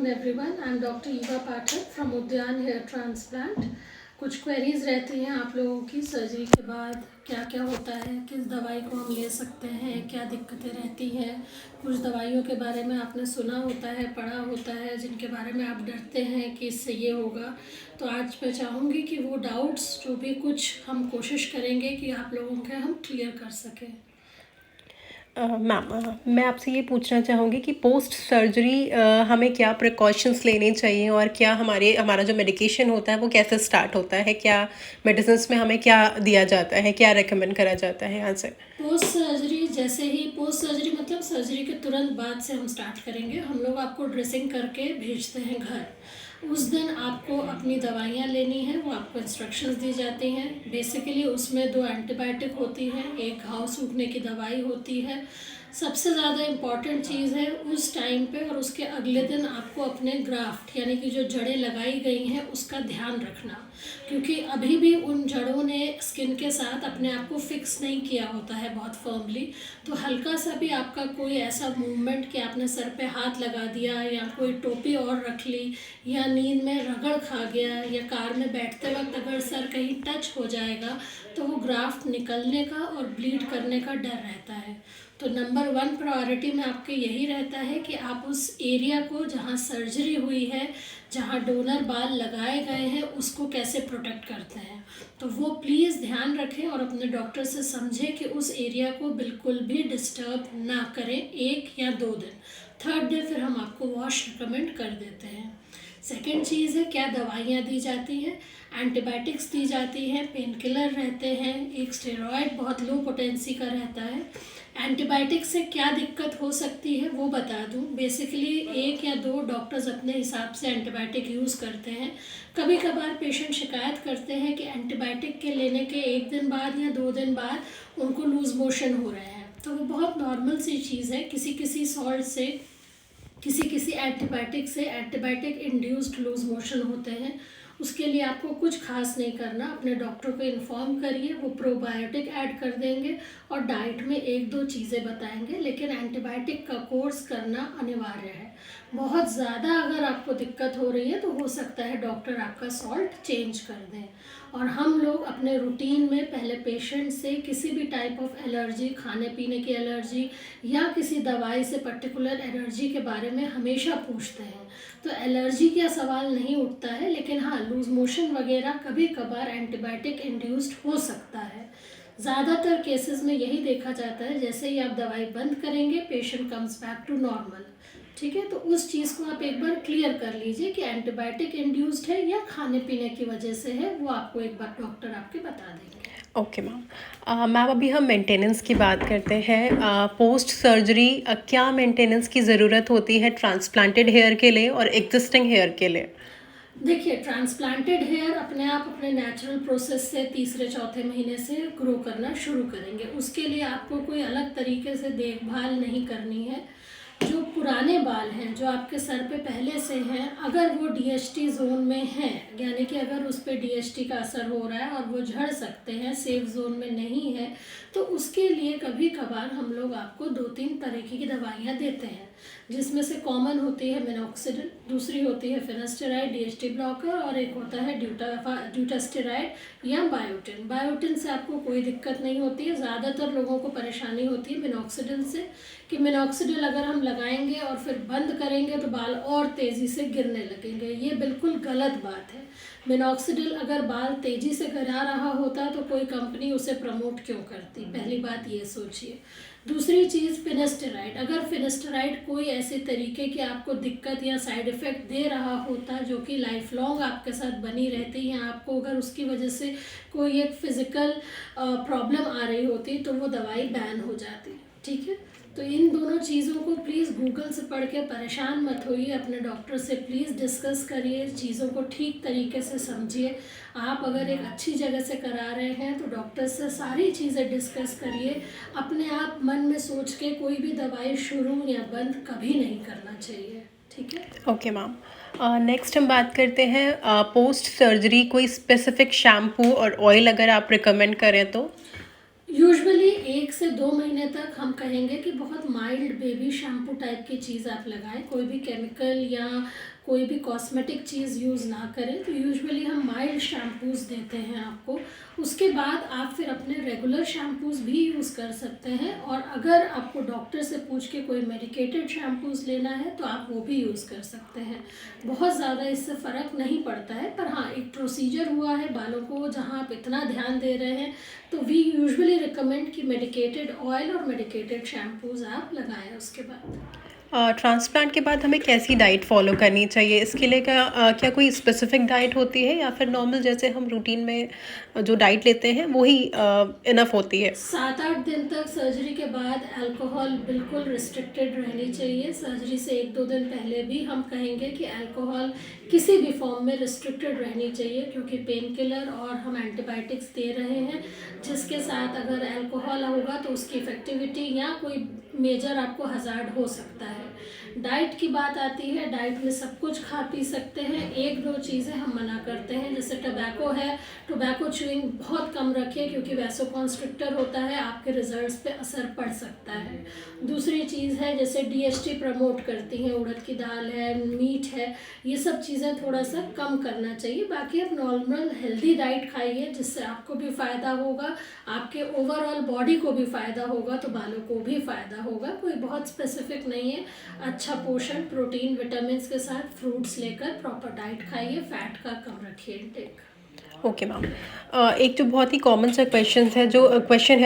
everyone. I'm Dr. Eva Pathak from Udyan Hair Transplant. कुछ queries रहती हैं आप लोगों की सर्जरी के बाद क्या क्या होता है, किस दवाई को हम ले सकते हैं, क्या दिक्कतें रहती हैं। कुछ दवाइयों के बारे में आपने सुना होता है, पढ़ा होता है, जिनके बारे में आप डरते हैं कि इससे ये होगा। तो आज मैं चाहूँगी कि वो डाउट्स जो भी कुछ हम कोशिश करेंगे कि आप लोगों के हम क्लियर कर सकें। मैम, मैं आपसे ये पूछना चाहूँगी कि पोस्ट सर्जरी हमें क्या प्रिकॉशंस लेने चाहिए और क्या हमारा जो मेडिकेशन होता है वो कैसे स्टार्ट होता है, क्या मेडिसिन में हमें क्या दिया जाता है, क्या रेकमेंड करा जाता है यहाँ से। पोस्ट सर्जरी जैसे ही पोस्ट सर्जरी मतलब सर्जरी के तुरंत बाद से हम स्टार्ट करेंगे। हम लोग आपको ड्रेसिंग करके भेजते हैं घर। उस दिन आपको अपनी दवाइयाँ लेनी है, वो आपको इंस्ट्रक्शंस दी जाती हैं। बेसिकली उसमें 2 एंटीबायोटिक होती हैं, एक घाव सूखने की दवाई होती है। सबसे ज़्यादा इम्पॉर्टेंट चीज़ है उस टाइम पे और उसके अगले दिन आपको अपने ग्राफ्ट यानी कि जो जड़ें लगाई गई हैं उसका ध्यान रखना, क्योंकि अभी भी उन जड़ों ने स्किन के साथ अपने आप को फिक्स नहीं किया होता है बहुत फर्मली। तो हल्का सा भी आपका कोई ऐसा मूवमेंट कि आपने सर पे हाथ लगा दिया या कोई टोपी और रख ली या नींद में रगड़ खा गया या कार में बैठते वक्त अगर सर कहीं टच हो जाएगा तो वो ग्राफ्ट निकलने का और ब्लीड करने का डर रहता है। तो नंबर 1 प्रायोरिटी में आपके यही रहता है कि आप उस एरिया को जहाँ सर्जरी हुई है, जहाँ डोनर बाल लगाए गए हैं, उसको कैसे प्रोटेक्ट करते हैं। तो वो प्लीज़ ध्यान रखें और अपने डॉक्टर से समझें कि उस एरिया को बिल्कुल भी डिस्टर्ब ना करें 1 या 2 दिन। थर्ड डे फिर हम आपको वॉश रिकमेंड कर देते हैं। सेकेंड चीज़ है क्या दवाइयाँ दी जाती हैं। एंटीबायोटिक्स दी जाती हैं, पेन किलर रहते हैं, एक स्टेरॉयड बहुत लो पोटेंसी का रहता है। एंटीबायोटिक से क्या दिक्कत हो सकती है वो बता दूं। बेसिकली 1 या 2 डॉक्टर्स अपने हिसाब से एंटीबायोटिक यूज़ करते हैं। कभी कभार पेशेंट शिकायत करते हैं कि एंटीबायोटिक के लेने के 1 दिन बाद या 2 दिन बाद उनको लूज़ मोशन हो रहे हैं। तो वो बहुत नॉर्मल सी चीज़ है। किसी किसी सॉल्ट से, किसी किसी एंटीबायोटिक से एंटीबायोटिक इंड्यूस्ड लूज मोशन होते हैं। उसके लिए आपको कुछ खास नहीं करना, अपने डॉक्टर को इन्फॉर्म करिए, वो प्रोबायोटिक ऐड कर देंगे और डाइट में 1-2 चीज़ें बताएंगे। लेकिन एंटीबायोटिक का कोर्स करना अनिवार्य है। बहुत ज़्यादा अगर आपको दिक्कत हो रही है तो हो सकता है डॉक्टर आपका सॉल्ट चेंज कर दें। और हम लोग अपने रूटीन में पहले पेशेंट से किसी भी टाइप ऑफ एलर्जी, खाने पीने की एलर्जी या किसी दवाई से पर्टिकुलर एलर्जी के बारे में हमेशा पूछते हैं। तो एलर्जी का सवाल नहीं उठता है, लेकिन हाँ लूज मोशन वगैरह कभी कभार एंटीबायोटिक इंड्यूस्ड हो सकता है। ज़्यादातर केसेस में यही देखा जाता है, जैसे ही आप दवाई बंद करेंगे patient comes back to normal. ठीक है, तो उस चीज़ को आप एक बार क्लियर कर लीजिए कि एंटीबायोटिक इंड्यूस्ड है या खाने पीने की वजह से है, वो आपको एक बार डॉक्टर आपके बता देंगे। Okay ma'am. मैम, अभी हम मेंटेनेंस की बात करते हैं। पोस्ट सर्जरी क्या मेंटेनेंस की ज़रूरत होती है ट्रांसप्लांटेड हेयर के लिए और एग्जिस्टिंग हेयर के लिए। देखिए, ट्रांसप्लांटेड हेयर अपने आप अपने नेचुरल प्रोसेस से तीसरे चौथे महीने से ग्रो करना शुरू करेंगे। उसके लिए आपको कोई अलग तरीके से देखभाल नहीं करनी है। जो पुराने बाल हैं जो आपके सर पे पहले से हैं, अगर वो डीएचटी जोन में हैं, यानी कि अगर उस पर डीएचटी का असर हो रहा है और वो झड़ सकते हैं, सेफ जोन में नहीं है, तो उसके लिए कभी कभार हम लोग आपको 2-3 तरीके की दवाइयाँ देते हैं, जिसमें से कॉमन होती है मिनॉक्सिडिल, दूसरी होती है फिनेस्टेराइड डीएचटी ब्लॉकर और एक होता है ड्यूटास्टेराइड या बायोटिन। बायोटिन से आपको कोई दिक्कत नहीं होती है। ज़्यादातर लोगों को परेशानी होती है मिनॉक्सिडिल से कि मिनॉक्सिडिल अगर हम लगाएंगे और फिर बंद करेंगे तो बाल और तेज़ी से गिरने लगेंगे। ये बिल्कुल गलत बात है। मिनॉक्सिडिल अगर बाल तेज़ी से गिरा रहा होता तो कोई कंपनी उसे प्रमोट क्यों करती, पहली बात ये सोचिए। दूसरी चीज़ फिनेस्टेराइड, अगर फिनेस्टेराइड कोई ऐसे तरीके की आपको दिक्कत या साइड इफ़ेक्ट दे रहा होता जो कि लाइफ लॉन्ग आपके साथ बनी रहती या आपको अगर उसकी वजह से कोई एक फिज़िकल प्रॉब्लम आ रही होती तो वो दवाई बैन हो जाती। ठीक है, तो इन दोनों चीज़ों को प्लीज़ गूगल से पढ़ के परेशान मत होइए, अपने डॉक्टर से प्लीज़ डिस्कस करिए, चीज़ों को ठीक तरीके से समझिए। आप अगर एक अच्छी जगह से करा रहे हैं तो डॉक्टर से सारी चीज़ें डिस्कस करिए। अपने आप मन में सोच के कोई भी दवाई शुरू या बंद कभी नहीं करना चाहिए। ठीक है, ओके मैम। नेक्स्ट हम बात करते हैं पोस्ट सर्जरी कोई स्पेसिफिक शैम्पू और ऑयल अगर आप रिकमेंड करें तो। यूजुअली 1 से 2 महीने तक हम कहेंगे कि बहुत माइल्ड बेबी शैम्पू टाइप की चीज़ आप लगाएं। कोई भी केमिकल या कोई भी कॉस्मेटिक चीज़ यूज़ ना करें। तो यूजुअली हम माइल्ड शैम्पूज़ देते हैं आपको, उसके बाद आप फिर अपने रेगुलर शैम्पूज़ भी यूज़ कर सकते हैं। और अगर आपको डॉक्टर से पूछ के कोई मेडिकेटेड शैम्पूज़ लेना है तो आप वो भी यूज़ कर सकते हैं। बहुत ज़्यादा इससे फ़र्क नहीं पड़ता है, पर हाँ, एक प्रोसीजर हुआ है बालों को जहाँ आप इतना ध्यान दे रहे हैं, तो वी यूजुअली रिकमेंड कि मेडिकेटेड ऑयल और मेडिकेटेड शैम्पूज़ आप लगाएं उसके बाद। ट्रांसप्लांट के बाद हमें कैसी डाइट फॉलो करनी चाहिए? इसके लिए क्या कोई स्पेसिफिक डाइट होती है या फिर नॉर्मल जैसे हम रूटीन में जो डाइट लेते हैं वही इनफ होती है? 7-8 दिन तक सर्जरी के बाद अल्कोहल बिल्कुल रिस्ट्रिक्टेड रहनी चाहिए। सर्जरी से 1-2 दिन पहले भी हम कहेंगे कि अल्कोहल किसी भी फॉर्म में रिस्ट्रिक्टेड रहनी चाहिए, क्योंकि पेन किलर और हम एंटीबायोटिक्स दे रहे हैं, जिसके साथ अगर अल्कोहल होगा तो उसकी इफ़ेक्टिविटी या कोई मेजर आपको हज़ार्ड हो सकता है। डाइट की बात आती है, डाइट में सब कुछ खा पी सकते हैं, 1-2 चीज़ें हम मना करते हैं, जैसे टबैको है, टोबैको च्यूइंग बहुत कम रखिए, क्योंकि वैसोकॉन्स्ट्रिक्टर होता है, आपके रिजल्ट्स पे असर पड़ सकता है। दूसरी चीज़ है जैसे डीएचटी प्रमोट करती हैं, उड़द की दाल है, मीट है, ये सब चीज़ें थोड़ा सा कम करना चाहिए। बाकी आप नॉर्मल हेल्दी डाइट खाइए, जिससे आपको भी फ़ायदा होगा, आपके ओवरऑल बॉडी को भी फ़ायदा होगा, तो बालों को भी फ़ायदा होगा। कोई बहुत स्पेसिफिक नहीं है। अच्छा पोषण, प्रोटीन, विटामिन के साथ फ्रूट्स लेकर प्रॉपर डाइट खाइए, फैट का कम रखिए इनटेक। Okay ma'am. एक जो बहुत ही कॉमन सा क्वेश्चन है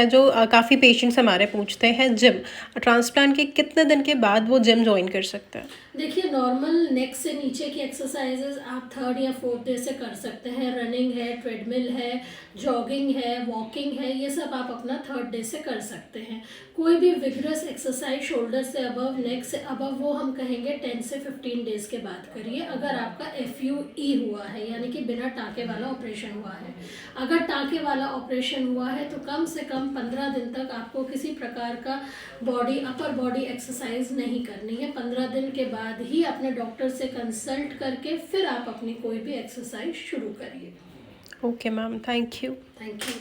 जो काफ़ी पेशेंट्स हमारे पूछते हैं, जिम ट्रांसप्लांट के कितने दिन के बाद वो जिम ज्वाइन कर सकता है? देखिए, नॉर्मल नेक से नीचे की एक्सरसाइजेज आप 3rd या 4th डे से कर सकते हैं। रनिंग है, ट्रेडमिल है, जॉगिंग है, वॉकिंग है, ये सब आप अपना 3rd डे से कर सकते हैं। कोई भी विगरस एक्सरसाइज शोल्डर से अबव, नेक से अबव, वो हम कहेंगे 10 से 15 डेज़ के बाद करिए, अगर आपका FUE हुआ है, यानी कि बिना टाँके वाला ऑपरेशन हुआ है। अगर टाँके वाला ऑपरेशन हुआ है तो कम से कम 15 दिन तक आपको किसी प्रकार का अपर बॉडी एक्सरसाइज नहीं करनी है। 15 दिन के बाद ही अपने डॉक्टर से कंसल्ट करके फिर आप अपनी कोई भी एक्सरसाइज शुरू करिए। Okay ma'am, thank you. Thank you.